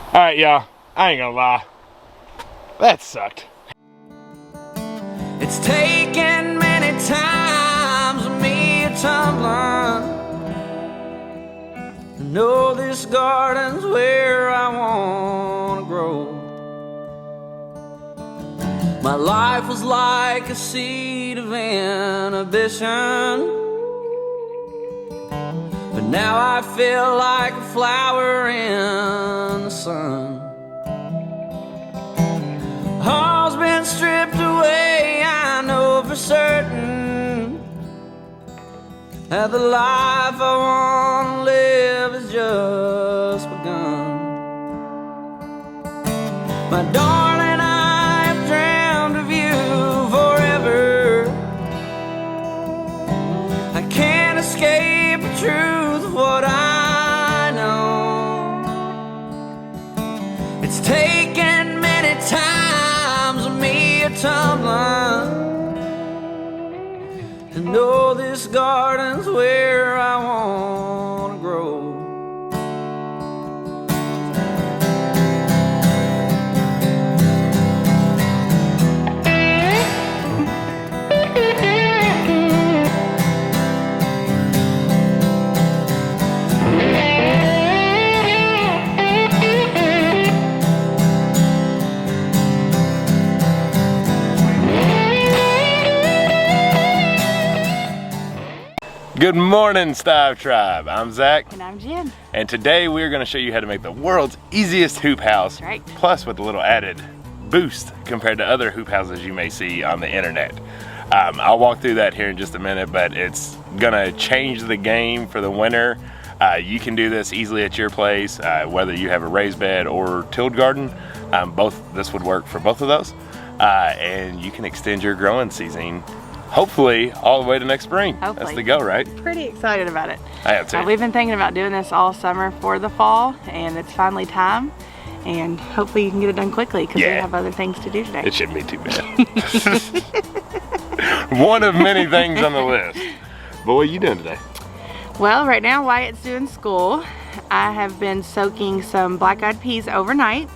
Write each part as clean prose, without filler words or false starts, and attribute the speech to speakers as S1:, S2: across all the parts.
S1: Alright, y'all, I ain't gonna lie, that sucked.
S2: It's taken many times of me tumbling. I know this garden's where I wanna grow. My life was like a seed of inhibition, but now I feel like a flower in the sun. All's been stripped away, I know for certain that the life I wanna live has just begun. My darling, I have dreamed of you forever. I can't escape the truth of what I know. It's taken many times of me tumbling to know this garden's where I wanna grow.
S1: Good morning, Stive Tribe. I'm Zach.
S3: And I'm Jen.
S1: And today we're going to show you how to make the world's easiest hoop house.
S3: That's right.
S1: Plus with a little added boost compared to other hoop houses you may see on the internet. I'll walk through that here in just a minute, but it's going to change the game for the winter. You can do this easily at your place, whether you have a raised bed or tilled garden. This would work for both of those. And you can extend your growing season hopefully all the way to next spring.
S3: Hopefully.
S1: That's the go, right?
S3: Pretty excited about it.
S1: I have too.
S3: We've been thinking about doing this all summer for the fall, and it's finally time. And hopefully you can get it done quickly because we have other things to do today.
S1: It shouldn't be too bad. One of many things on the list. But what are you doing today?
S3: Well, right now Wyatt's doing school. I have been soaking some black-eyed peas overnight,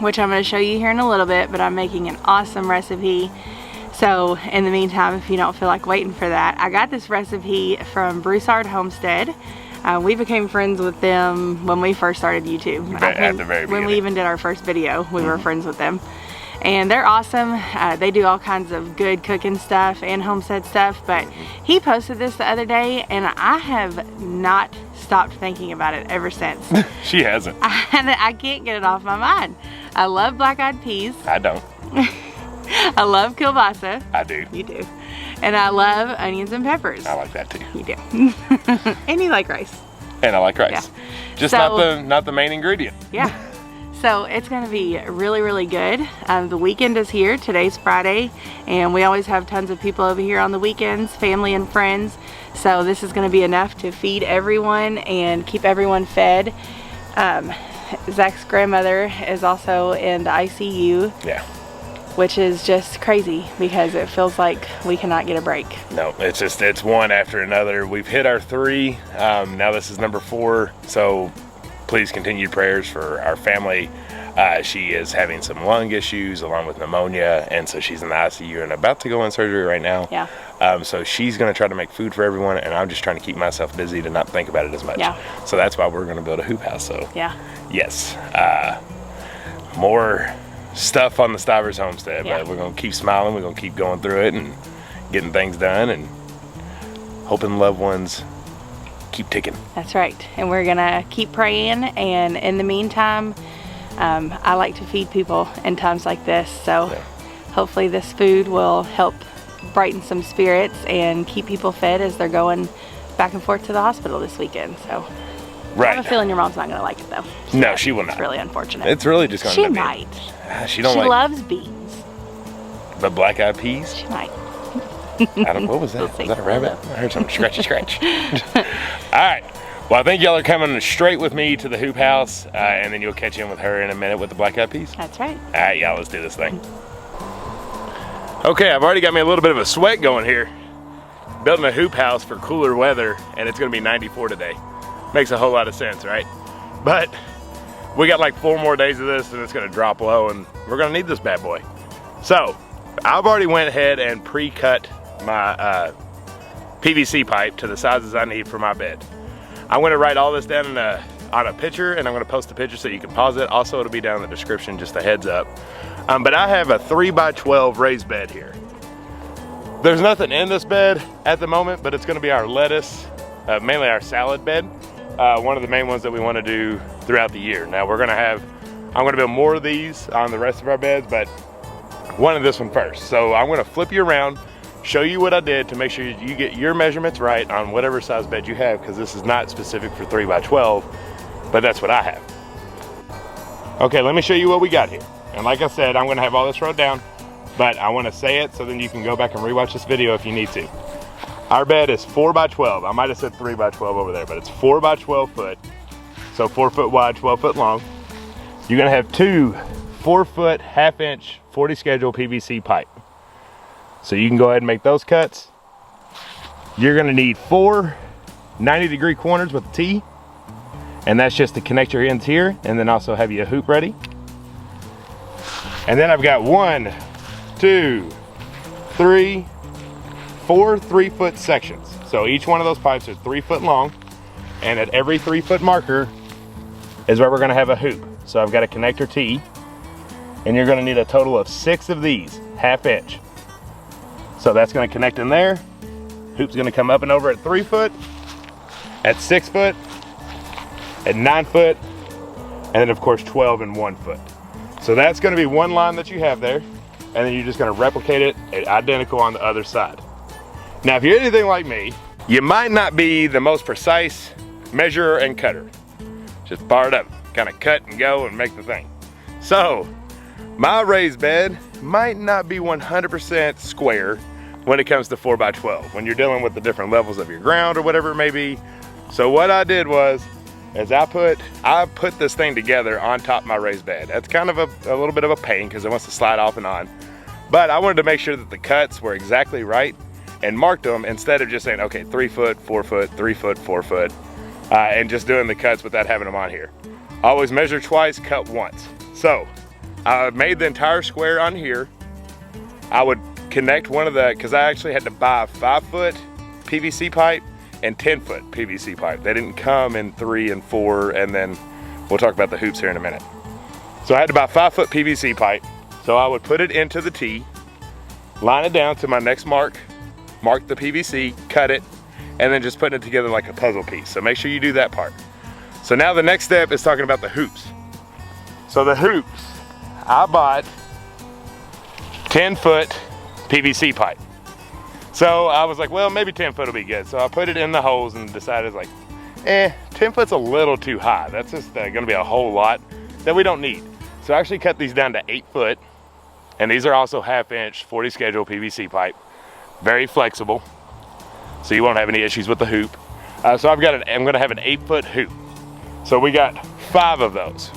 S3: which I'm going to show you here in a little bit, but I'm making an awesome recipe. So in the meantime, if you don't feel like waiting for that, I got this recipe from Broussard Homestead. We became friends with them when we first started YouTube.
S1: At the very beginning.
S3: When we even did our first video, we were friends with them. And they're awesome. They do all kinds of good cooking stuff and homestead stuff, but he posted this the other day and I have not stopped thinking about it ever since.
S1: She hasn't.
S3: I can't get it off my mind. I love black-eyed peas.
S1: I don't.
S3: I love kielbasa.
S1: I do.
S3: You do. And I love onions and peppers.
S1: I like that too.
S3: You do. And you like rice. And
S1: I like rice.
S3: Yeah.
S1: Just
S3: so,
S1: not the main ingredient.
S3: Yeah. So it's going to be really, really good. The weekend is here. Today's Friday, and we always have tons of people over here on the weekends, family and friends. So this is going to be enough to feed everyone and keep everyone fed. Zach's grandmother is also in the ICU. Yeah. Which is just crazy because it feels like we cannot get a break.
S1: No, it's one after another. We've hit our 3. Now this is number 4. So please continue prayers for our family. She is having some lung issues along with pneumonia, and so she's in the ICU and about to go in surgery right now.
S3: Yeah.
S1: So she's going to try to make food for everyone, and I'm just trying to keep myself busy to not think about it as much.
S3: Yeah.
S1: So that's why we're going to build a hoop house. So
S3: yeah.
S1: Yes. More stuff on the Stivers homestead, but we're going to keep smiling. We're going to keep going through it and getting things done and hoping loved ones keep ticking.
S3: That's right. And we're going to keep praying, and in the meantime, I like to feed people in times like this, so hopefully this food will help brighten some spirits and keep people fed as they're going back and forth to the hospital this weekend. So I have a feeling your mom's not going to like it though.
S1: No, she will not.
S3: It's really unfortunate.
S1: It's really just going to be.
S3: She might.
S1: She
S3: loves beans.
S1: But black-eyed peas?
S3: She might.
S1: I don't know. What was that? Was that a rabbit? I heard something scratch. All right. Well, I think y'all are coming straight with me to the hoop house, and then you'll catch in with her in a minute with the black-eyed peas.
S3: That's right.
S1: All right, y'all, let's do this thing. Okay, I've already got me a little bit of a sweat going here. Building a hoop house for cooler weather, and it's going to be 94 today. Makes a whole lot of sense, right? But we got like 4 more days of this and it's gonna drop low and we're gonna need this bad boy. So I've already went ahead and pre-cut my PVC pipe to the sizes I need for my bed. I'm gonna write all this down on a picture, and I'm gonna post the picture so you can pause it. Also, it'll be down in the description, just a heads up. But I have a 3x12 raised bed here. There's nothing in this bed at the moment, but it's gonna be our lettuce, mainly our salad bed. One of the main ones that we wanna do throughout the year. Now I'm gonna build more of these on the rest of our beds, but one of this one first. So I'm gonna flip you around, show you what I did to make sure you get your measurements right on whatever size bed you have, because this is not specific for 3x12, but that's what I have. Okay, let me show you what we got here. And like I said, I'm gonna have all this wrote down, but I wanna say it so then you can go back and rewatch this video if you need to. Our bed is 4x12. I might have said 3x12 over there, but it's 4x12 foot. So 4 foot wide, 12 foot long. You're gonna have 2 4-foot, 1/2 inch, 40 schedule PVC pipe. So you can go ahead and make those cuts. You're gonna need 4 90-degree corners with a T, and that's just to connect your ends here, and then also have you a hoop ready. And then I've got 1, 2, 3, 4 3-foot sections. So each one of those pipes is 3 foot long, and at every 3-foot marker is where we're gonna have a hoop. So I've got a connector T, and you're gonna need a total of 6 of these, 1/2 inch. So that's gonna connect in there. Hoop's gonna come up and over at 3 foot, at 6 foot, at 9 foot, and then of course 12 and 1 foot. So that's gonna be one line that you have there, and then you're just gonna replicate it identical on the other side. Now, if you're anything like me, you might not be the most precise measurer and cutter. Just bar it up, kind of cut and go and make the thing. So, my raised bed might not be 100% square when it comes to 4x12, when you're dealing with the different levels of your ground or whatever it may be. So what I did was, I put this thing together on top of my raised bed. That's kind of a little bit of a pain because it wants to slide off and on. But I wanted to make sure that the cuts were exactly right and marked them instead of just saying, okay, 3 foot, 4 foot, 3 foot, 4 foot, and just doing the cuts without having them on here. Always measure twice, cut once. So I made the entire square on here. I would connect one of the, because I actually had to buy 5-foot PVC pipe and 10-foot PVC pipe. They didn't come in 3 and 4, and then we'll talk about the hoops here in a minute. So I had to buy 5-foot PVC pipe. So I would put it into the T, line it down to my next mark the PVC, cut it, and then just putting it together like a puzzle piece. So make sure you do that part. So now the next step is talking about the hoops. So the hoops, I bought 10-foot PVC pipe. So I was like, well, maybe 10 foot will be good. So I put it in the holes and decided like, 10 foot's a little too high. That's just gonna be a whole lot that we don't need. So I actually cut these down to 8 foot. And these are also 1/2 inch 40 schedule PVC pipe. Very flexible, so you won't have any issues with the hoop. So I'm gonna have an 8-foot hoop. So we got 5 of those.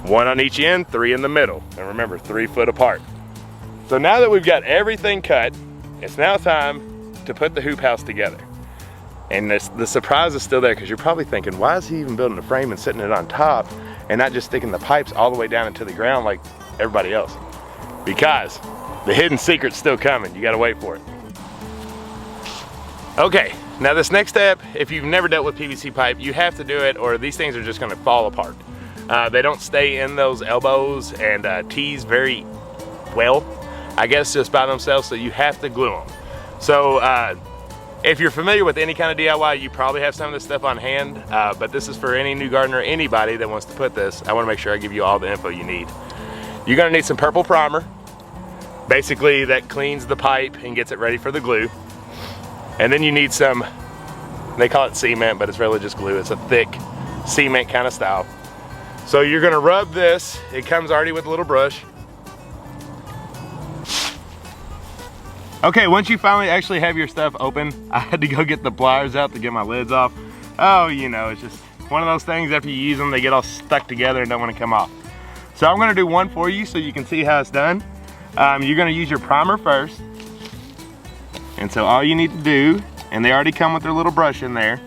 S1: 1 on each end, 3 in the middle. And remember, 3 foot apart. So now that we've got everything cut, it's now time to put the hoop house together. And the surprise is still there, because you're probably thinking, why is he even building a frame and sitting it on top and not just sticking the pipes all the way down into the ground like everybody else? Because the hidden secret's still coming. You gotta wait for it. Okay, now this next step, if you've never dealt with PVC pipe, you have to do it or these things are just gonna fall apart. They don't stay in those elbows and T's very well, I guess, just by themselves, so you have to glue them. So if you're familiar with any kind of DIY, you probably have some of this stuff on hand, but this is for any new gardener, anybody that wants to put this. I wanna make sure I give you all the info you need. You're gonna need some purple primer. Basically, that cleans the pipe and gets it ready for the glue. And then you need some, they call it cement, but it's really just glue. It's a thick cement kind of style. So you're gonna rub this. It comes already with a little brush. Okay, once you finally actually have your stuff open, I had to go get the pliers out to get my lids off. Oh, you know, it's just one of those things, after you use them, they get all stuck together and don't wanna come off. So I'm gonna do one for you so you can see how it's done. You're gonna use your primer first. And so all you need to do, and they already come with their little brush in there,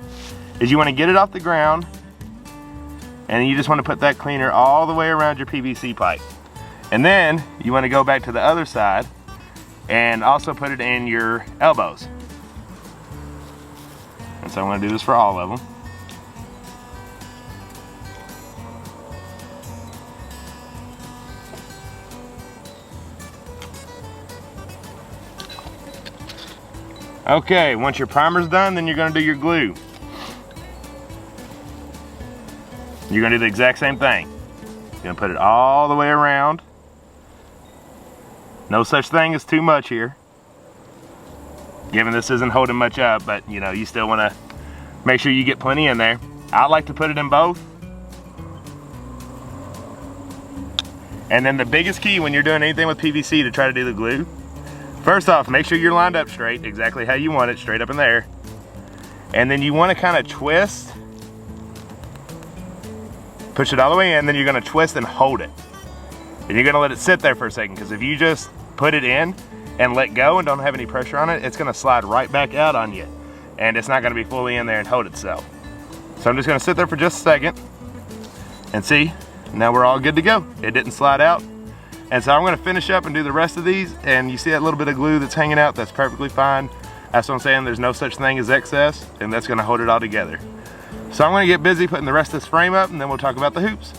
S1: is you wanna get it off the ground And you just want to put that cleaner all the way around your PVC pipe. And then you want to go back to the other side and also put it in your elbows. And so I'm going to do this for all of them. Okay, once your primer's done, then you're going to do your glue. You're going to do the exact same thing. You're going to put it all the way around. No such thing as too much here. Given this isn't holding much up, but you know, you still want to make sure you get plenty in there. I like to put it in both. And then the biggest key when you're doing anything with PVC to try to do the glue, first off, make sure you're lined up straight, exactly how you want it, straight up in there. And then you want to kind of twist, push it all the way in, then you're going to twist and hold it. And you're going to let it sit there for a second, because if you just put it in and let go and don't have any pressure on it, it's going to slide right back out on you. And it's not going to be fully in there and hold itself. So I'm just going to sit there for just a second and see, now we're all good to go. It didn't slide out. And so I'm going to finish up and do the rest of these, and you see that little bit of glue that's hanging out, that's perfectly fine. That's what I'm saying, there's no such thing as excess, and that's going to hold it all together. So I'm going to get busy putting the rest of this frame up, and then we'll talk about the hoops.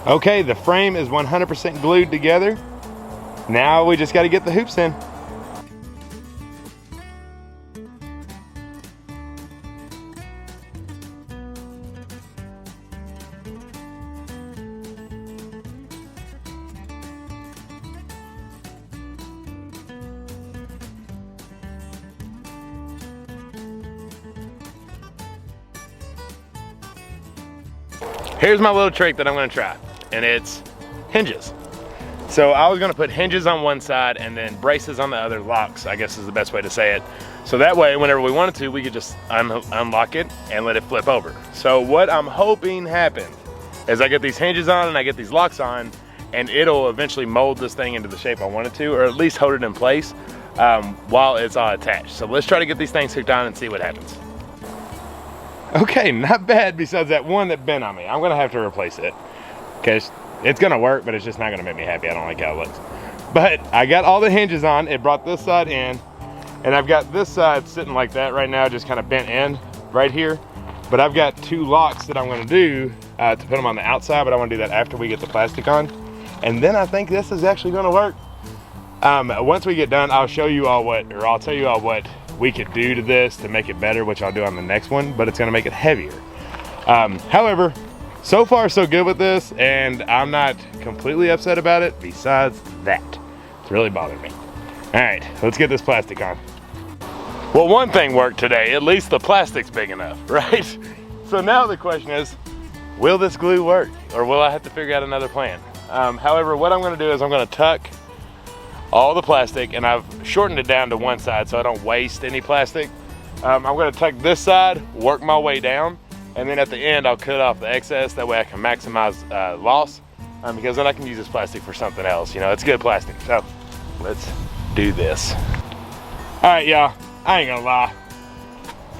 S1: Okay, the frame is 100% glued together. Now we just got to get the hoops in. Here's my little trick that I'm going to try, and it's hinges. So I was going to put hinges on one side and then braces on the other, locks, I guess is the best way to say it. So that way, whenever we wanted to, we could just unlock it and let it flip over. So what I'm hoping happens is I get these hinges on and I get these locks on, and it'll eventually mold this thing into the shape I want it to, or at least hold it in place while it's all attached. So let's try to get these things hooked on and see what happens. Okay, not bad besides that one that bent on me. I'm gonna have to replace it, because it's gonna work, but it's just not gonna make me happy. I don't like how it looks. But I got all the hinges on. It brought this side in, and I've got this side sitting like that right now, just kind of bent in right here. But I've got two locks that I'm gonna do to put them on the outside, but I wanna do that after we get the plastic on. And then I think this is actually gonna work. Once we get done, I'll show you all I'll tell you all what we could do to this to make it better, which I'll do on the next one, but it's gonna make it heavier. However, so far so good with this, and I'm not completely upset about it. Besides that, it's really bothering me. All right, let's get this plastic on. Well, one thing worked today, at least the plastic's big enough, right? So now the question is, will this glue work, or will I have to figure out another plan? However, what I'm gonna do is I'm gonna tuck all the plastic, and I've shortened it down to one side so I don't waste any plastic. I'm gonna tuck this side, work my way down, and then at the end I'll cut off the excess. That way I can maximize loss, because then I can use this plastic for something else. You know, it's good plastic. So let's do this. All right, y'all, I ain't gonna lie,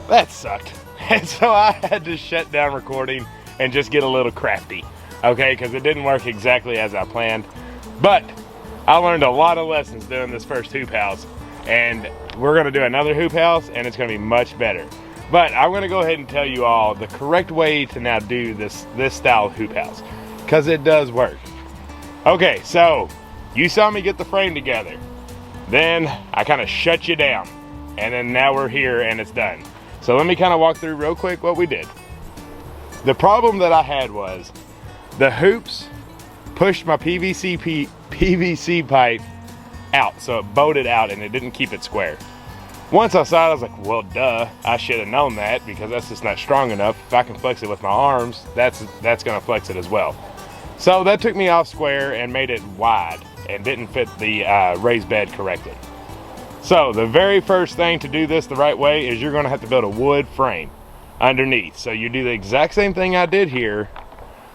S1: that sucked. And so I had to shut down recording and just get a little crafty, okay, because it didn't work exactly as I planned. But I learned a lot of lessons doing this first hoop house, and we're gonna do another hoop house, and it's gonna be much better. But I'm gonna go ahead and tell you all the correct way to now do this style of hoop house, because it does work. Okay, so you saw me get the frame together. Then I kind of shut you down, and then now we're here and it's done. So let me kind of walk through real quick what we did. The problem that I had was the hoops pushed my PVC pipe out, so it bowed out and it didn't keep it square. Once I saw it, I was like, well, duh, I should have known that, because that's just not strong enough. If I can flex it with my arms, that's gonna flex it as well. So that took me off square and made it wide and didn't fit the raised bed correctly. So the very first thing to do this the right way is you're gonna have to build a wood frame underneath. So you do the exact same thing I did here,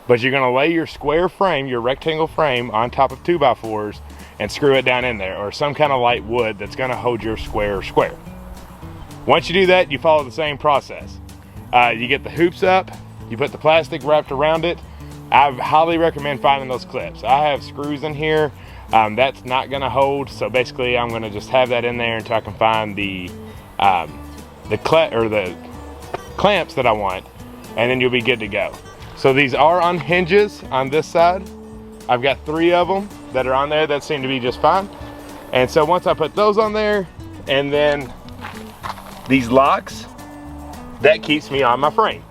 S1: but you're gonna lay your square frame, your rectangle frame, on top of 2x4s and screw it down in there, or some kind of light wood that's gonna hold your square. Once you do that, you follow the same process. You get the hoops up, you put the plastic wrapped around it. I highly recommend finding those clips. I have screws in here. That's not gonna hold, so basically I'm gonna just have that in there until I can find the clamps that I want, and then you'll be good to go. So these are on hinges on this side. I've got 3 of them that are on there that seem to be just fine. And so once I put those on there, and then these locks, that keeps me on my frame.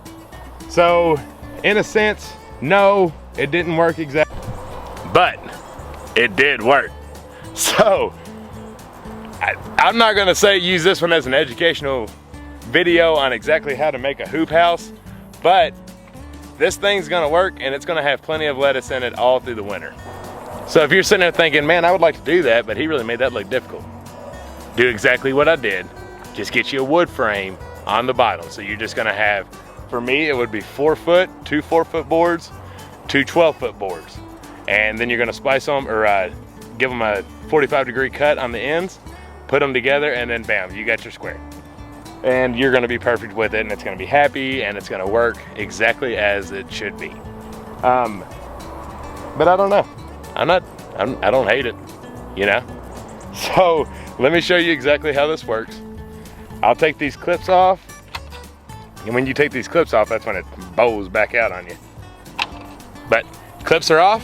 S1: So in a sense, no, it didn't work exactly, but it did work. So I'm not gonna say use this one as an educational video on exactly how to make a hoop house, but this thing's gonna work, and it's gonna have plenty of lettuce in it all through the winter. So if you're sitting there thinking, man, I would like to do that, but he really made that look difficult, do exactly what I did. Just get you a wood frame on the bottom. So you're just gonna have, for me, it would be 4 foot, 2 4-foot boards, 2 12-foot boards. And then you're gonna splice them, or give them a 45-degree cut on the ends, put them together, and then bam, you got your square. And you're gonna be perfect with it, and it's gonna be happy, and it's gonna work exactly as it should be. But I don't know. I don't hate it, you know? So let me show you exactly how this works. I'll take these clips off, and when you take these clips off, that's when it bows back out on you. But clips are off,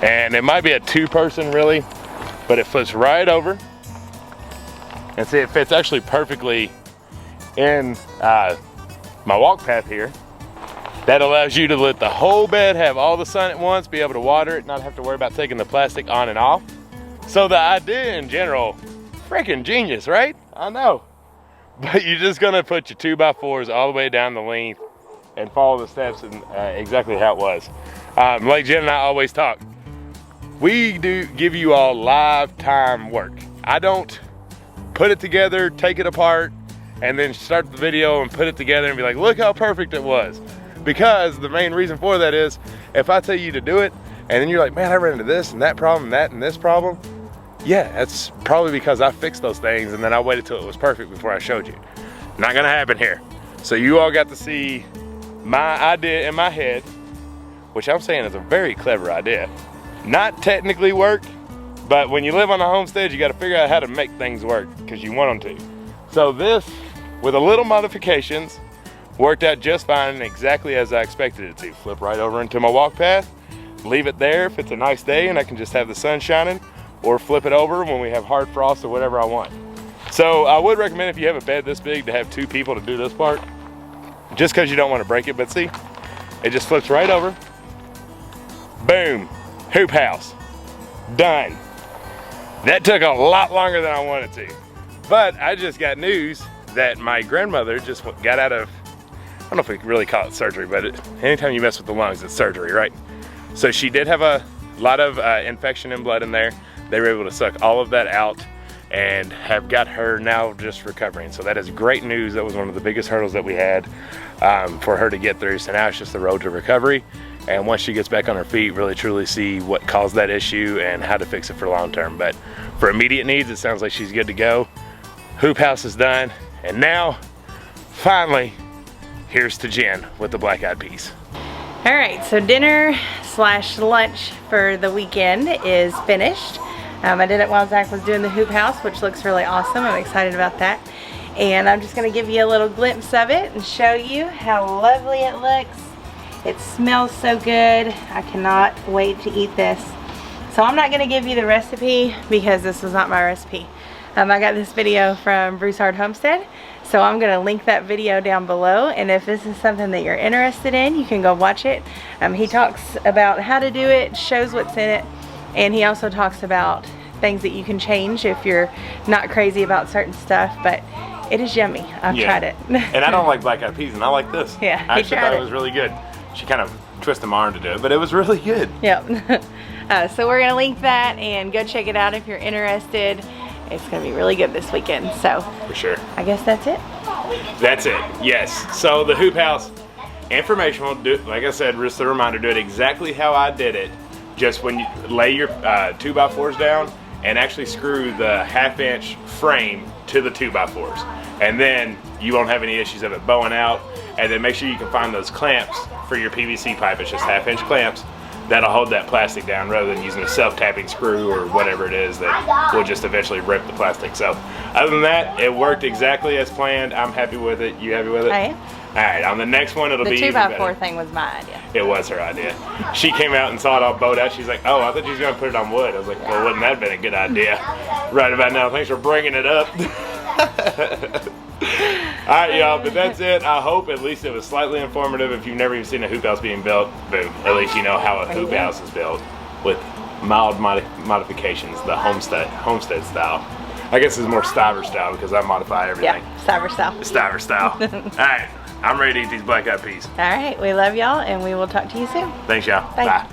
S1: and it might be a 2-person really, but it flips right over. And see, it fits actually perfectly in my walk path here. That allows you to let the whole bed have all the sun at once, be able to water it, not have to worry about taking the plastic on and off. So the idea in general, freaking genius, right? I know. But you're just gonna put your 2x4s all the way down the length and follow the steps and exactly how it was. Like Jen and I always talk, we do give you all live time work. I don't put it together, take it apart, and then start the video and put it together and be like, look how perfect it was. Because the main reason for that is, if I tell you to do it, and then you're like, man, I ran into this and that problem, that and this problem, yeah, that's probably because I fixed those things and then I waited till it was perfect before I showed you. Not gonna happen here. So you all got to see my idea in my head, which I'm saying is a very clever idea. Not technically work, but when you live on a homestead, you gotta figure out how to make things work because you want them to. So this, with a little modifications, worked out just fine and exactly as I expected it to. Flip right over into my walk path, leave it there if it's a nice day and I can just have the sun shining, or flip it over when we have hard frost or whatever I want. So I would recommend, if you have a bed this big, to have 2 people to do this part, just because you don't want to break it. But see, it just flips right over. Boom, hoop house, done. That took a lot longer than I wanted to. But I just got news that my grandmother just got out of, I don't know if we can really call it surgery, but anytime you mess with the lungs, it's surgery, right? So she did have a lot of infection and blood in there. They were able to suck all of that out and have got her now just recovering. So that is great news. That was one of the biggest hurdles that we had for her to get through. So now it's just the road to recovery. And once she gets back on her feet, really truly see what caused that issue and how to fix it for long term. But for immediate needs, it sounds like she's good to go. Hoop house is done. And now, finally, here's to Jen with the black eyed peas.
S3: All right, so dinner slash lunch for the weekend is finished. I did it while Zach was doing the hoop house, which looks really awesome. I'm excited about that. And I'm just gonna give you a little glimpse of it and show you how lovely it looks. It smells so good. I cannot wait to eat this. So I'm not gonna give you the recipe because this was not my recipe. I got this video from Broussard Homestead, so I'm gonna link that video down below, and if this is something that you're interested in, you can go watch it. He talks about how to do it, shows what's in it, and he also talks about things that you can change if you're not crazy about certain stuff, but it is yummy. I've tried it.
S1: And I don't like black eyed peas, and I like this.
S3: Yeah,
S1: I actually thought it was really good. She kind of twisted my arm to do it, but it was really good.
S3: Yep. So we're gonna link that and go check it out if you're interested. It's gonna be really good this weekend. So
S1: For sure.
S3: I guess that's it.
S1: That's it, yes. So the hoop house, informational, like I said, just a reminder, do it exactly how I did it. Just when you lay your 2x4s down and actually screw the 1/2-inch frame to the 2x4s. And then you won't have any issues of it bowing out. And then make sure you can find those clamps for your PVC pipe. It's just 1/2-inch clamps that'll hold that plastic down rather than using a self-tapping screw or whatever it is that will just eventually rip the plastic. So other than that, it worked exactly as planned. I'm happy with it. You happy with it?
S3: I am.
S1: All right, on the next one, it'll be even better.
S3: The 2x4 thing was my idea.
S1: It was her idea. She came out and saw it all bowed out. She's like, oh, I thought you was going to put it on wood. I was like, well, wouldn't that have been a good idea? Right about now. Thanks for bringing it up. All right, y'all, but that's it. I hope at least it was slightly informative. If you've never even seen a hoop house being built, boom, at least you know how a hoop house is built with mild modifications, the homestead style. I guess it's more Stiver style because I modify everything.
S3: Yeah, Stiver style.
S1: Stiver style. All right, I'm ready to eat these black eyed peas.
S3: All right, we love y'all and we will talk to you soon.
S1: Thanks, y'all.
S3: Bye.
S1: Bye.